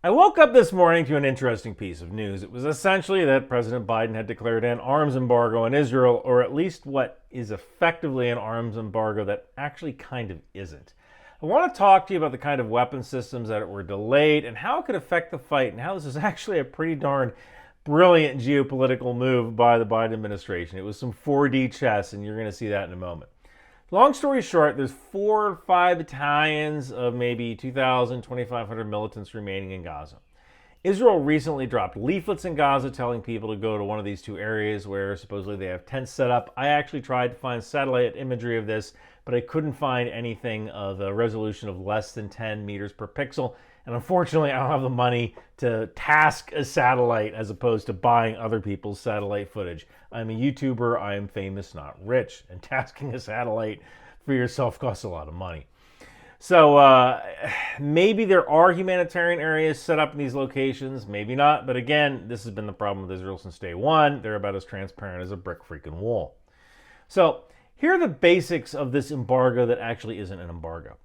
I woke up this morning to an interesting piece of news. It was essentially that President Biden had declared an arms embargo on Israel, or at least what is effectively an arms embargo that actually kind of isn't. I want to talk to you about the kind of weapon systems that were delayed and how it could affect the fight, and how this is actually a pretty darn brilliant geopolitical move by the Biden administration. It was some 4D chess, and you're going to see that in a moment. Long story short, there's 4 or 5 battalions of maybe 2,000, 2,500 militants remaining in Gaza. Israel recently dropped leaflets in Gaza telling people to go to one of these 2 areas where supposedly they have tents set up. I actually tried to find satellite imagery of this, but I couldn't find anything of a resolution of less than 10 meters per pixel. And unfortunately, I don't have the money to task a satellite as opposed to buying other people's satellite footage. I'm a YouTuber, I am famous, not rich, and tasking a satellite for yourself costs a lot of money. So maybe there are humanitarian areas set up in these locations, maybe not. But again, this has been the problem with Israel since day one. They're about as transparent as a brick freaking wall. So here are the basics of this embargo that actually isn't an embargo.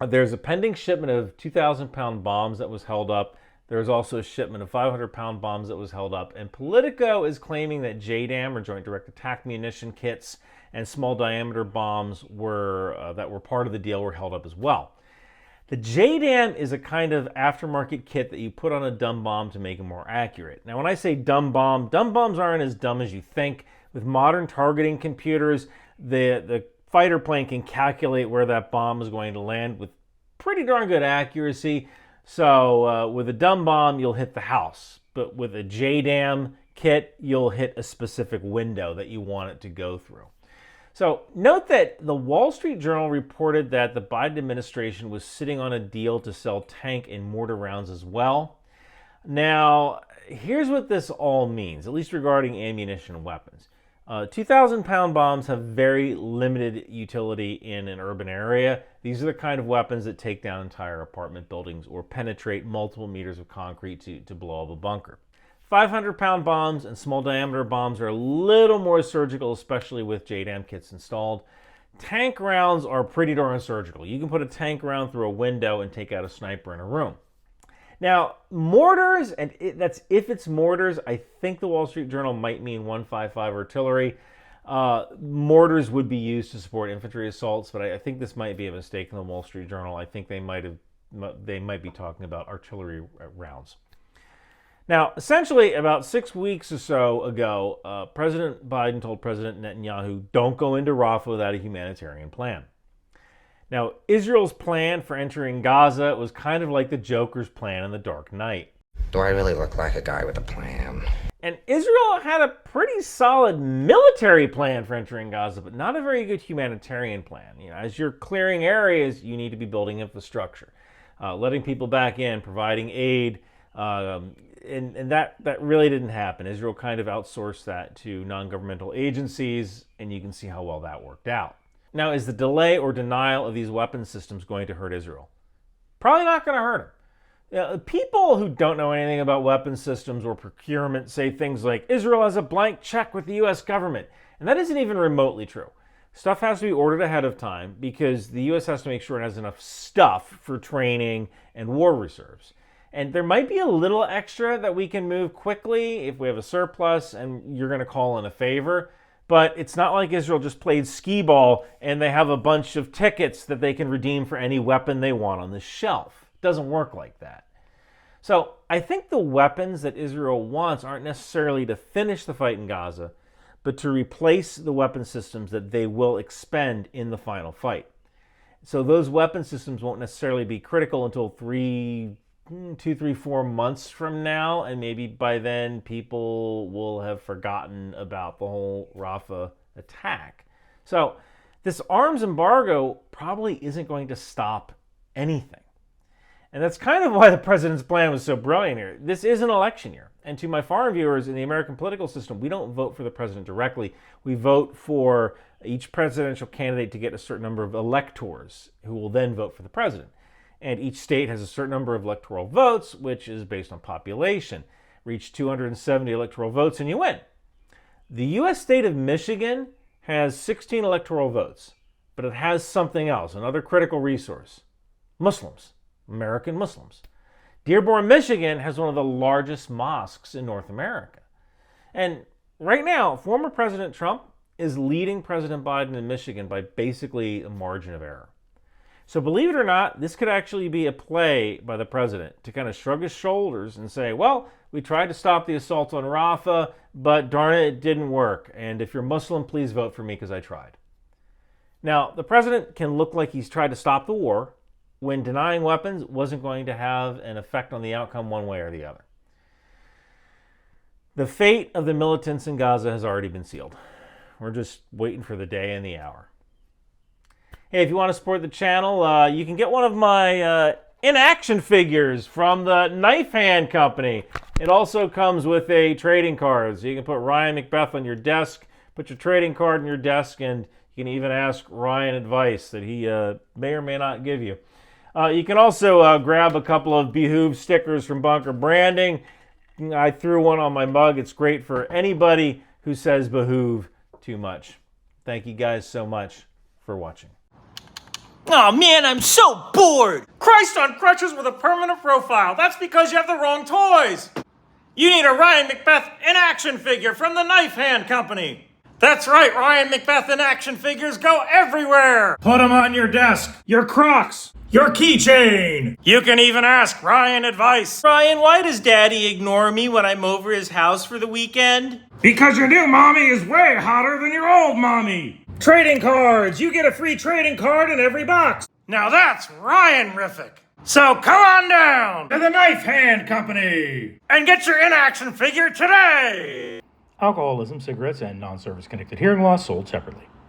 There's a pending shipment of 2,000-pound bombs that was held up. There's also a shipment of 500-pound bombs that was held up. And Politico is claiming that JDAM, or Joint Direct Attack Munition kits, and small diameter bombs that were part of the deal were held up as well. The JDAM is a kind of aftermarket kit that you put on a dumb bomb to make it more accurate. Now, when I say dumb bombs aren't as dumb as you think. With modern targeting computers, the fighter plane can calculate where that bomb is going to land with pretty darn good accuracy. So with a dumb bomb, you'll hit the house. But with a JDAM kit, you'll hit a specific window that you want it to go through. So note that the Wall Street Journal reported that the Biden administration was sitting on a deal to sell tank and mortar rounds as well. Now, here's what this all means, at least regarding ammunition and weapons. 2,000-pound bombs have very limited utility in an urban area. These are the kind of weapons that take down entire apartment buildings or penetrate multiple meters of concrete to blow up a bunker. 500-pound bombs and small diameter bombs are a little more surgical, especially with JDAM kits installed. Tank rounds are pretty darn surgical. You can put a tank round through a window and take out a sniper in a room. Now, mortars, and that's if it's mortars, I think the Wall Street Journal might mean 155 artillery. Mortars would be used to support infantry assaults, but I think this might be a mistake in the Wall Street Journal. I think they might be talking about artillery rounds. Now, essentially, about 6 weeks or so ago, President Biden told President Netanyahu, don't go into Rafah without a humanitarian plan. Now, Israel's plan for entering Gaza was kind of like the Joker's plan in The Dark Knight. Do I really look like a guy with a plan? And Israel had a pretty solid military plan for entering Gaza, but not a very good humanitarian plan. You know, as you're clearing areas, you need to be building infrastructure, letting people back in, providing aid, and that really didn't happen. Israel kind of outsourced that to non-governmental agencies, and you can see how well that worked out. Now, is the delay or denial of these weapon systems going to hurt Israel? Probably not going to hurt them. People who don't know anything about weapon systems or procurement say things like, Israel has a blank check with the U.S. government. And that isn't even remotely true. Stuff has to be ordered ahead of time because the U.S. has to make sure it has enough stuff for training and war reserves. And there might be a little extra that we can move quickly if we have a surplus and you're going to call in a favor. But it's not like Israel just played skee-ball and they have a bunch of tickets that they can redeem for any weapon they want on the shelf. It doesn't work like that. So I think the weapons that Israel wants aren't necessarily to finish the fight in Gaza, but to replace the weapon systems that they will expend in the final fight. So those weapon systems won't necessarily be critical until 2, 3, 4 months from now, and maybe by then people will have forgotten about the whole Rafah attack. So this arms embargo probably isn't going to stop anything. And that's kind of why the president's plan was so brilliant here. This is an election year. And to my foreign viewers, in the American political system, we don't vote for the president directly. We vote for each presidential candidate to get a certain number of electors who will then vote for the president. And each state has a certain number of electoral votes, which is based on population. Reach 270 electoral votes and you win. The U.S. state of Michigan has 16 electoral votes, but it has something else, another critical resource. Muslims, American Muslims. Dearborn, Michigan has one of the largest mosques in North America. And right now, former President Trump is leading President Biden in Michigan by basically a margin of error. So believe it or not, this could actually be a play by the president to kind of shrug his shoulders and say, well, we tried to stop the assault on Rafah, but darn it, it didn't work. And if you're Muslim, please vote for me because I tried. Now, the president can look like he's tried to stop the war when denying weapons wasn't going to have an effect on the outcome one way or the other. The fate of the militants in Gaza has already been sealed. We're just waiting for the day and the hour. Hey, if you want to support the channel, you can get one of my in-action figures from the Knife Hand Company. It also comes with a trading card, so you can put Ryan McBeth on your desk, put your trading card on your desk, and you can even ask Ryan advice that he may or may not give you. You can also grab a couple of Behoove stickers from Bunker Branding. I threw one on my mug. It's great for anybody who says Behoove too much. Thank you guys so much for watching. Oh man, I'm so bored! Christ on crutches with a permanent profile. That's because you have the wrong toys. You need a Ryan McBeth in-action figure from the Knife Hand Company. That's right, Ryan McBeth in-action figures go everywhere. Put them on your desk, your Crocs, your keychain. You can even ask Ryan advice. Ryan, why does Daddy ignore me when I'm over his house for the weekend? Because your new mommy is way hotter than your old mommy. Trading cards! You get a free trading card in every box. Now that's Ryan-rific. So come on down to the Knife Hand Company and get your in-action figure today. Alcoholism, cigarettes, and non-service connected hearing loss sold separately.